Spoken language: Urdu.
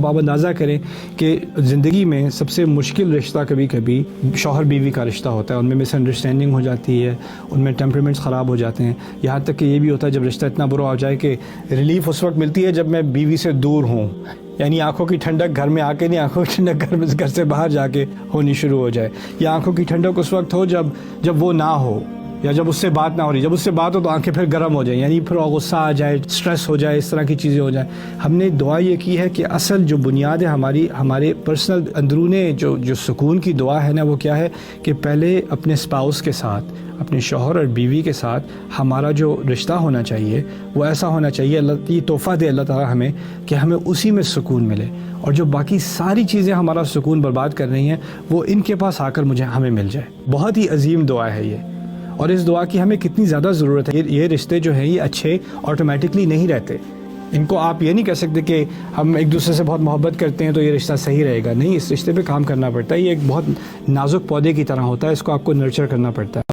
اب آپ اندازہ کریں کہ زندگی میں سب سے مشکل رشتہ کبھی کبھی شوہر بیوی کا رشتہ ہوتا ہے. ان میں مس انڈرسٹینڈنگ ہو جاتی ہے, ان میں ٹیمپرمنٹس خراب ہو جاتے ہیں. یہاں تک کہ یہ بھی ہوتا ہے جب رشتہ اتنا برا ہو جائے کہ ریلیف اس وقت ملتی ہے جب میں بیوی سے دور ہوں, یعنی آنکھوں کی ٹھنڈک گھر میں آ کے نہیں, آنکھوں کی ٹھنڈک گھر سے باہر جا کے ہونی شروع ہو جائے, یا آنکھوں کی ٹھنڈک اس وقت ہو جب وہ نہ ہو, یا جب اس سے بات نہ ہو رہی. جب اس سے بات ہو تو آنکھیں پھر گرم ہو جائیں, یعنی پھر غصہ آ جائے, سٹریس ہو جائے, اس طرح کی چیزیں ہو جائیں. ہم نے دعا یہ کی ہے کہ اصل جو بنیاد ہے ہمارے پرسنل اندرونے جو سکون کی دعا ہے نا, وہ کیا ہے کہ پہلے اپنے اسپاؤس کے ساتھ, اپنے شوہر اور بیوی کے ساتھ ہمارا جو رشتہ ہونا چاہیے وہ ایسا ہونا چاہیے, اللہ یہ تحفہ دے اللہ تعالیٰ ہمیں کہ ہمیں اسی میں سکون ملے, اور جو باقی ساری چیزیں ہمارا سکون برباد کر رہی ہیں وہ ان کے پاس آ کر ہمیں مل جائے. بہت ہی عظیم دعا ہے یہ, اور اس دعا کی ہمیں کتنی زیادہ ضرورت ہے. یہ رشتے جو ہیں یہ اچھے آٹومیٹکلی نہیں رہتے. ان کو آپ یہ نہیں کہہ سکتے کہ ہم ایک دوسرے سے بہت محبت کرتے ہیں تو یہ رشتہ صحیح رہے گا. نہیں, اس رشتے پہ کام کرنا پڑتا ہے. یہ ایک بہت نازک پودے کی طرح ہوتا ہے, اس کو آپ کو نرچر کرنا پڑتا ہے.